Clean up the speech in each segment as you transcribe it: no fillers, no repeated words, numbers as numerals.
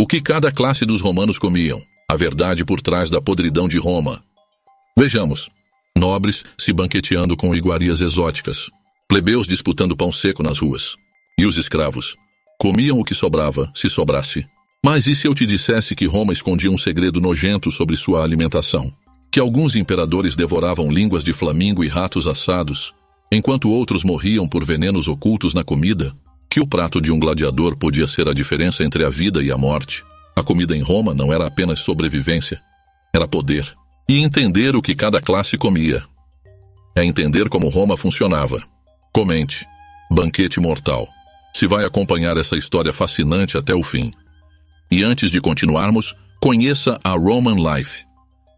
que cada classe dos romanos comiam? A verdade por trás da podridão de Roma. Vejamos. Nobres se banqueteando com iguarias exóticas. Plebeus disputando pão seco nas ruas. E os escravos? Comiam o que sobrava, se sobrasse. Mas e se eu te dissesse que Roma escondia um segredo nojento sobre sua alimentação? Que alguns imperadores devoravam línguas de flamingo e ratos assados, enquanto outros morriam por venenos ocultos na comida? Que o prato de um gladiador podia ser a diferença entre a vida e a morte? A comida em Roma não era apenas sobrevivência, era poder. E entender o que cada classe comia é entender como Roma funcionava. Comente. Banquete Mortal. Se vai acompanhar essa história fascinante até o fim. E antes de continuarmos, conheça a Roman Life.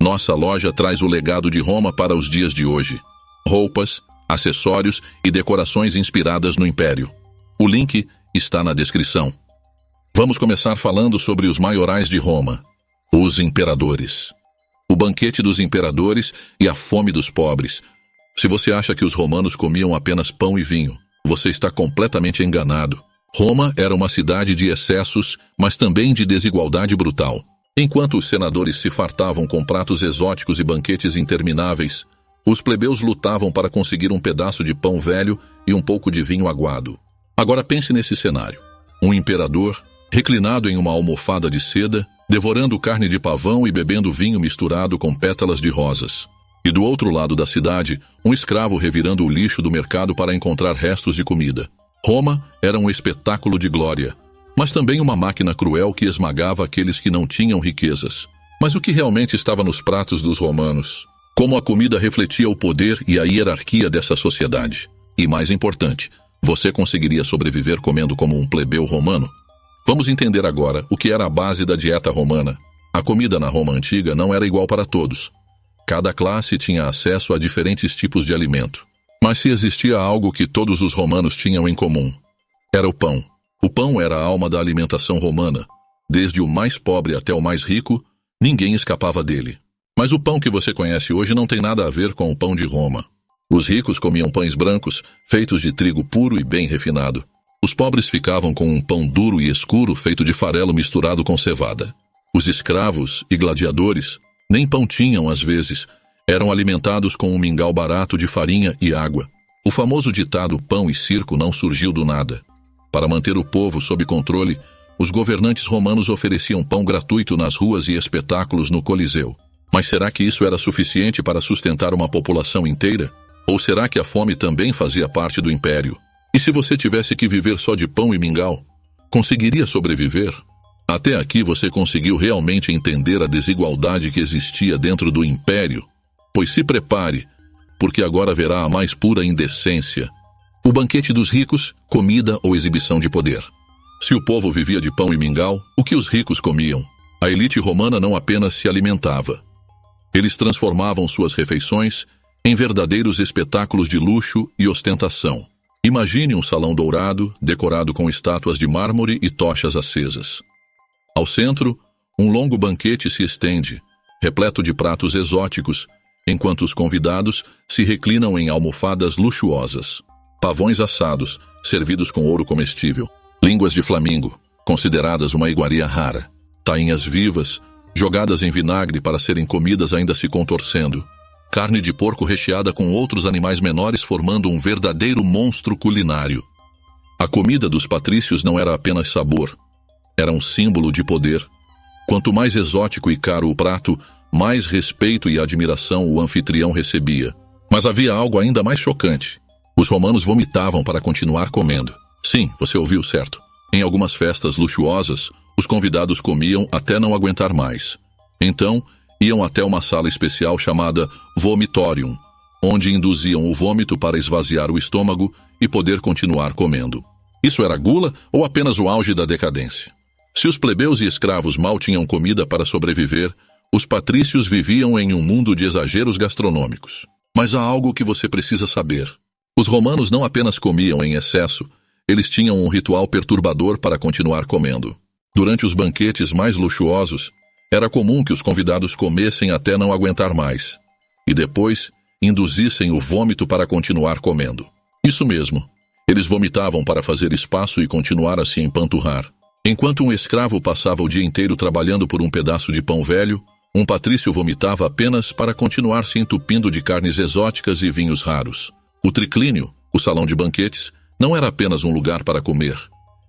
Nossa loja traz o legado de Roma para os dias de hoje. Roupas, acessórios e decorações inspiradas no Império. O link está na descrição. Vamos começar falando sobre os maiorais de Roma. Os imperadores. O banquete dos imperadores e a fome dos pobres. Se você acha que os romanos comiam apenas pão e vinho, você está completamente enganado. Roma era uma cidade de excessos, mas também de desigualdade brutal. Enquanto os senadores se fartavam com pratos exóticos e banquetes intermináveis, os plebeus lutavam para conseguir um pedaço de pão velho e um pouco de vinho aguado. Agora pense nesse cenário. Um imperador, reclinado em uma almofada de seda, devorando carne de pavão e bebendo vinho misturado com pétalas de rosas. E do outro lado da cidade, um escravo revirando o lixo do mercado para encontrar restos de comida. Roma era um espetáculo de glória, mas também uma máquina cruel que esmagava aqueles que não tinham riquezas. Mas o que realmente estava nos pratos dos romanos? Como a comida refletia o poder e a hierarquia dessa sociedade? E mais importante, você conseguiria sobreviver comendo como um plebeu romano? Vamos entender agora o que era a base da dieta romana. A comida na Roma antiga não era igual para todos. Cada classe tinha acesso a diferentes tipos de alimento. Mas se existia algo que todos os romanos tinham em comum, era o pão. O pão era a alma da alimentação romana. Desde o mais pobre até o mais rico, ninguém escapava dele. Mas o pão que você conhece hoje não tem nada a ver com o pão de Roma. Os ricos comiam pães brancos, feitos de trigo puro e bem refinado. Os pobres ficavam com um pão duro e escuro feito de farelo misturado com cevada. Os escravos e gladiadores nem pão tinham às vezes, eram alimentados com um mingau barato de farinha e água. O famoso ditado pão e circo não surgiu do nada. Para manter o povo sob controle, os governantes romanos ofereciam pão gratuito nas ruas e espetáculos no Coliseu. Mas será que isso era suficiente para sustentar uma população inteira? Ou será que a fome também fazia parte do império? E se você tivesse que viver só de pão e mingau, conseguiria sobreviver? Até aqui você conseguiu realmente entender a desigualdade que existia dentro do império? Pois se prepare, porque agora haverá a mais pura indecência. O banquete dos ricos, comida ou exibição de poder. Se o povo vivia de pão e mingau, o que os ricos comiam? A elite romana não apenas se alimentava. Eles transformavam suas refeições em verdadeiros espetáculos de luxo e ostentação. Imagine um salão dourado, decorado com estátuas de mármore e tochas acesas. Ao centro, um longo banquete se estende, repleto de pratos exóticos, enquanto os convidados se reclinam em almofadas luxuosas. Pavões assados, servidos com ouro comestível. Línguas de flamingo, consideradas uma iguaria rara. Tainhas vivas, jogadas em vinagre para serem comidas ainda se contorcendo. Carne de porco recheada com outros animais menores formando um verdadeiro monstro culinário. A comida dos patrícios não era apenas sabor, era um símbolo de poder. Quanto mais exótico e caro o prato, mais respeito e admiração o anfitrião recebia. Mas havia algo ainda mais chocante. Os romanos vomitavam para continuar comendo. Sim, você ouviu certo. Em algumas festas luxuosas, os convidados comiam até não aguentar mais. Então, iam até uma sala especial chamada vomitorium, onde induziam o vômito para esvaziar o estômago e poder continuar comendo. Isso era gula ou apenas o auge da decadência? Se os plebeus e escravos mal tinham comida para sobreviver, os patrícios viviam em um mundo de exageros gastronômicos. Mas há algo que você precisa saber. Os romanos não apenas comiam em excesso, eles tinham um ritual perturbador para continuar comendo. Durante os banquetes mais luxuosos, era comum que os convidados comessem até não aguentar mais, e depois induzissem o vômito para continuar comendo. Isso mesmo, eles vomitavam para fazer espaço e continuar a se empanturrar. Enquanto um escravo passava o dia inteiro trabalhando por um pedaço de pão velho, um patrício vomitava apenas para continuar se entupindo de carnes exóticas e vinhos raros. O triclínio, o salão de banquetes, não era apenas um lugar para comer.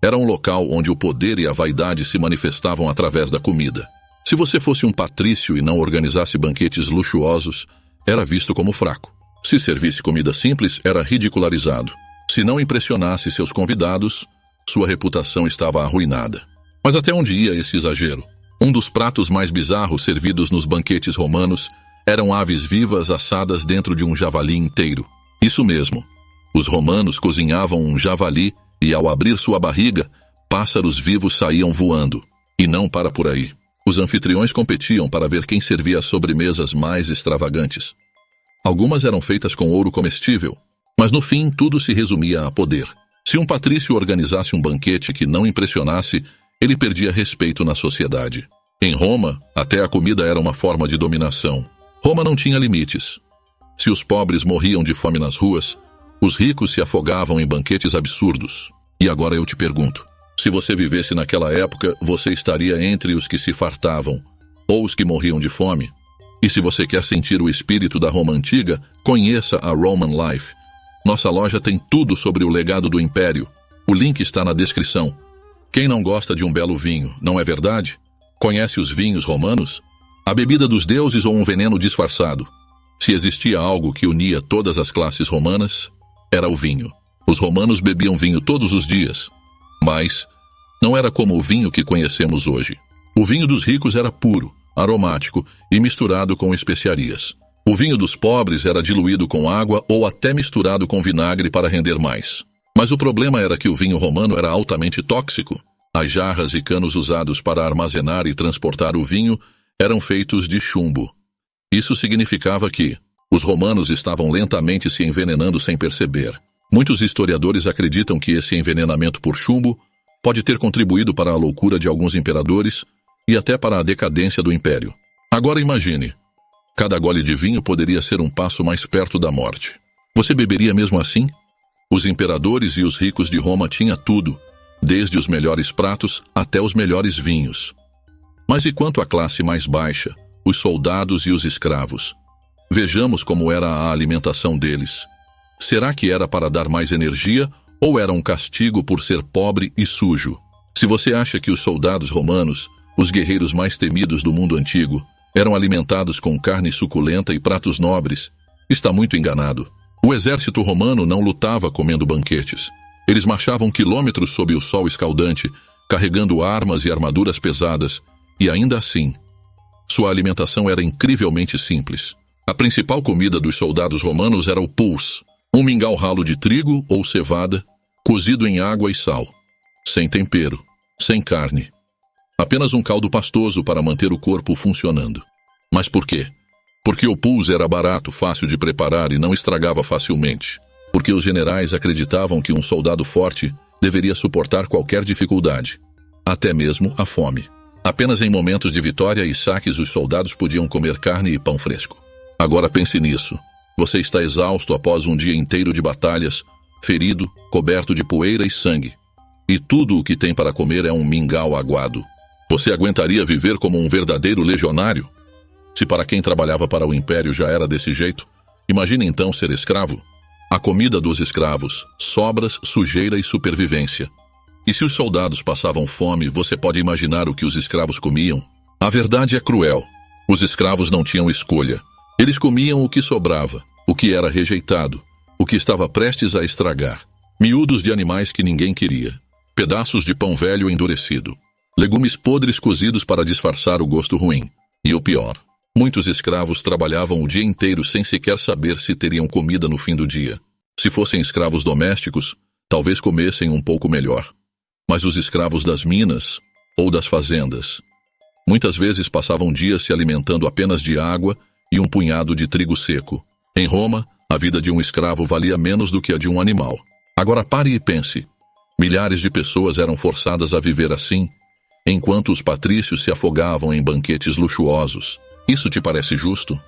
Era um local onde o poder e a vaidade se manifestavam através da comida. Se você fosse um patrício e não organizasse banquetes luxuosos, era visto como fraco. Se servisse comida simples, era ridicularizado. Se não impressionasse seus convidados, sua reputação estava arruinada. Mas até onde ia esse exagero? Um dos pratos mais bizarros servidos nos banquetes romanos eram aves vivas assadas dentro de um javali inteiro. Isso mesmo. Os romanos cozinhavam um javali e, ao abrir sua barriga, pássaros vivos saíam voando. E não para por aí. Os anfitriões competiam para ver quem servia as sobremesas mais extravagantes. Algumas eram feitas com ouro comestível, mas no fim tudo se resumia a poder. Se um patrício organizasse um banquete que não impressionasse, ele perdia respeito na sociedade. Em Roma, até a comida era uma forma de dominação. Roma não tinha limites. Se os pobres morriam de fome nas ruas, os ricos se afogavam em banquetes absurdos. E agora eu te pergunto, se você vivesse naquela época, você estaria entre os que se fartavam, ou os que morriam de fome? E se você quer sentir o espírito da Roma antiga, conheça a Roman Life. Nossa loja tem tudo sobre o legado do Império. O link está na descrição. Quem não gosta de um belo vinho, não é verdade? Conhece os vinhos romanos? A bebida dos deuses ou um veneno disfarçado? Se existia algo que unia todas as classes romanas, era o vinho. Os romanos bebiam vinho todos os dias, mas não era como o vinho que conhecemos hoje. O vinho dos ricos era puro, aromático e misturado com especiarias. O vinho dos pobres era diluído com água ou até misturado com vinagre para render mais. Mas o problema era que o vinho romano era altamente tóxico. As jarras e canos usados para armazenar e transportar o vinho eram feitos de chumbo. Isso significava que os romanos estavam lentamente se envenenando sem perceber. Muitos historiadores acreditam que esse envenenamento por chumbo pode ter contribuído para a loucura de alguns imperadores e até para a decadência do império. Agora imagine, cada gole de vinho poderia ser um passo mais perto da morte. Você beberia mesmo assim? Os imperadores e os ricos de Roma tinham tudo, desde os melhores pratos até os melhores vinhos. Mas e quanto à classe mais baixa, os soldados e os escravos? Vejamos como era a alimentação deles. Será que era para dar mais energia ou era um castigo por ser pobre e sujo? Se você acha que os soldados romanos, os guerreiros mais temidos do mundo antigo, eram alimentados com carne suculenta e pratos nobres, está muito enganado. O exército romano não lutava comendo banquetes. Eles marchavam quilômetros sob o sol escaldante, carregando armas e armaduras pesadas, e ainda assim, sua alimentação era incrivelmente simples. A principal comida dos soldados romanos era o pulse, um mingau ralo de trigo ou cevada, cozido em água e sal, sem tempero, sem carne. Apenas um caldo pastoso para manter o corpo funcionando. Mas por quê? Porque o pulse era barato, fácil de preparar e não estragava facilmente. Porque os generais acreditavam que um soldado forte deveria suportar qualquer dificuldade, até mesmo a fome. Apenas em momentos de vitória e saques os soldados podiam comer carne e pão fresco. Agora pense nisso. Você está exausto após um dia inteiro de batalhas, ferido, coberto de poeira e sangue. E tudo o que tem para comer é um mingau aguado. Você aguentaria viver como um verdadeiro legionário? Se para quem trabalhava para o império já era desse jeito, imagine então ser escravo. A comida dos escravos, sobras, sujeira e supervivência. E se os soldados passavam fome, você pode imaginar o que os escravos comiam? A verdade é cruel. Os escravos não tinham escolha. Eles comiam o que sobrava, o que era rejeitado, o que estava prestes a estragar. Miúdos de animais que ninguém queria. Pedaços de pão velho endurecido. Legumes podres cozidos para disfarçar o gosto ruim. E o pior, muitos escravos trabalhavam o dia inteiro sem sequer saber se teriam comida no fim do dia. Se fossem escravos domésticos, talvez comessem um pouco melhor. Mas os escravos das minas ou das fazendas, muitas vezes passavam dias se alimentando apenas de água e um punhado de trigo seco. Em Roma, a vida de um escravo valia menos do que a de um animal. Agora pare e pense. Milhares de pessoas eram forçadas a viver assim, enquanto os patrícios se afogavam em banquetes luxuosos. Isso te parece justo?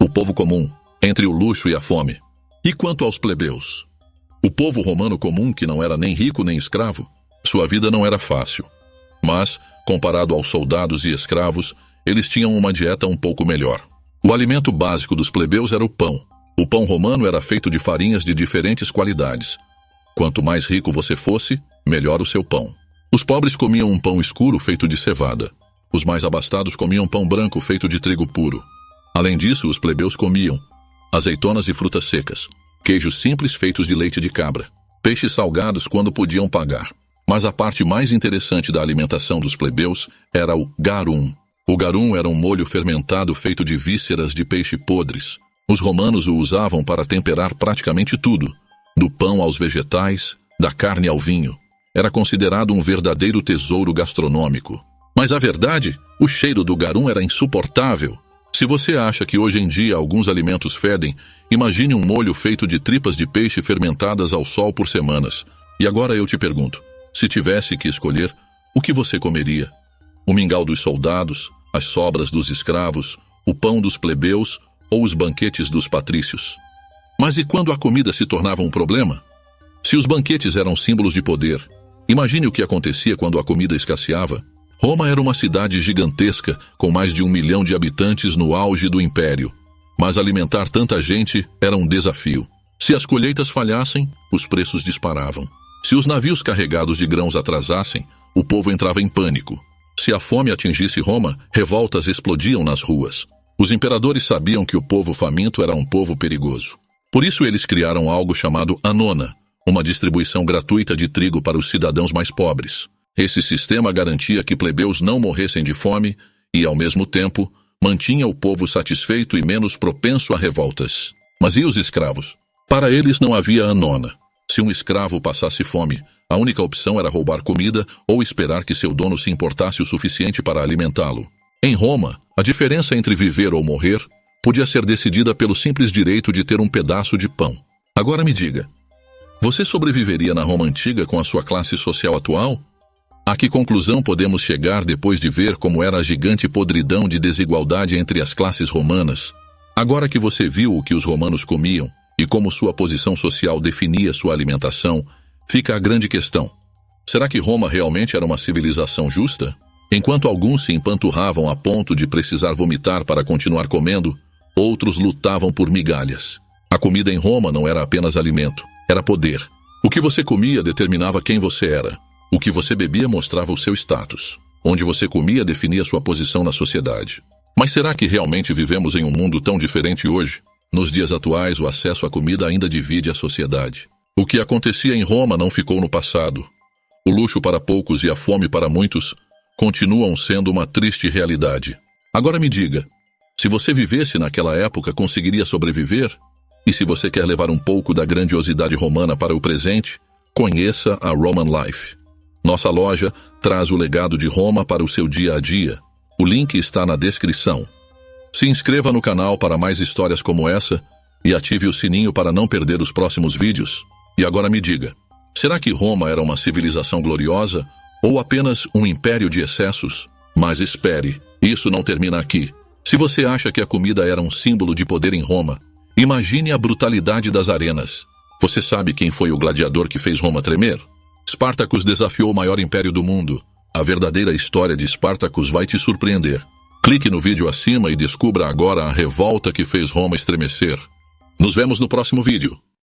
O povo comum, entre o luxo e a fome. E quanto aos plebeus? O povo romano comum, que não era nem rico nem escravo, sua vida não era fácil. Mas, comparado aos soldados e escravos, eles tinham uma dieta um pouco melhor. O alimento básico dos plebeus era o pão. O pão romano era feito de farinhas de diferentes qualidades. Quanto mais rico você fosse, melhor o seu pão. Os pobres comiam um pão escuro feito de cevada. Os mais abastados comiam pão branco feito de trigo puro. Além disso, os plebeus comiam azeitonas e frutas secas, queijos simples feitos de leite de cabra, peixes salgados quando podiam pagar. Mas a parte mais interessante da alimentação dos plebeus era o garum. O garum era um molho fermentado feito de vísceras de peixe podres. Os romanos o usavam para temperar praticamente tudo, do pão aos vegetais, da carne ao vinho. Era considerado um verdadeiro tesouro gastronômico. Mas a verdade, o cheiro do garum era insuportável. Se você acha que hoje em dia alguns alimentos fedem, imagine um molho feito de tripas de peixe fermentadas ao sol por semanas. E agora eu te pergunto, se tivesse que escolher, o que você comeria? O mingau dos soldados, as sobras dos escravos, o pão dos plebeus ou os banquetes dos patrícios? Mas e quando a comida se tornava um problema? Se os banquetes eram símbolos de poder, imagine o que acontecia quando a comida escasseava. Roma era uma cidade gigantesca, com mais de 1 milhão de habitantes no auge do império. Mas alimentar tanta gente era um desafio. Se as colheitas falhassem, os preços disparavam. Se os navios carregados de grãos atrasassem, o povo entrava em pânico. Se a fome atingisse Roma, revoltas explodiam nas ruas. Os imperadores sabiam que o povo faminto era um povo perigoso. Por isso eles criaram algo chamado annona, uma distribuição gratuita de trigo para os cidadãos mais pobres. Esse sistema garantia que plebeus não morressem de fome e, ao mesmo tempo, mantinha o povo satisfeito e menos propenso a revoltas. Mas e os escravos? Para eles não havia annona. Se um escravo passasse fome, a única opção era roubar comida ou esperar que seu dono se importasse o suficiente para alimentá-lo. Em Roma, a diferença entre viver ou morrer podia ser decidida pelo simples direito de ter um pedaço de pão. Agora me diga, você sobreviveria na Roma antiga com a sua classe social atual? A que conclusão podemos chegar depois de ver como era a gigante podridão de desigualdade entre as classes romanas? Agora que você viu o que os romanos comiam e como sua posição social definia sua alimentação, fica a grande questão. Será que Roma realmente era uma civilização justa? Enquanto alguns se empanturravam a ponto de precisar vomitar para continuar comendo, outros lutavam por migalhas. A comida em Roma não era apenas alimento, era poder. O que você comia determinava quem você era. O que você bebia mostrava o seu status. Onde você comia definia sua posição na sociedade. Mas será que realmente vivemos em um mundo tão diferente hoje? Nos dias atuais, o acesso à comida ainda divide a sociedade. O que acontecia em Roma não ficou no passado. O luxo para poucos e a fome para muitos continuam sendo uma triste realidade. Agora me diga, se você vivesse naquela época, conseguiria sobreviver? E se você quer levar um pouco da grandiosidade romana para o presente, conheça a Roman Life. Nossa loja traz o legado de Roma para o seu dia a dia. O link está na descrição. Se inscreva no canal para mais histórias como essa e ative o sininho para não perder os próximos vídeos. E agora me diga, será que Roma era uma civilização gloriosa ou apenas um império de excessos? Mas espere, isso não termina aqui. Se você acha que a comida era um símbolo de poder em Roma, imagine a brutalidade das arenas. Você sabe quem foi o gladiador que fez Roma tremer? Spartacus desafiou o maior império do mundo. A verdadeira história de Spartacus vai te surpreender. Clique no vídeo acima e descubra agora a revolta que fez Roma estremecer. Nos vemos no próximo vídeo.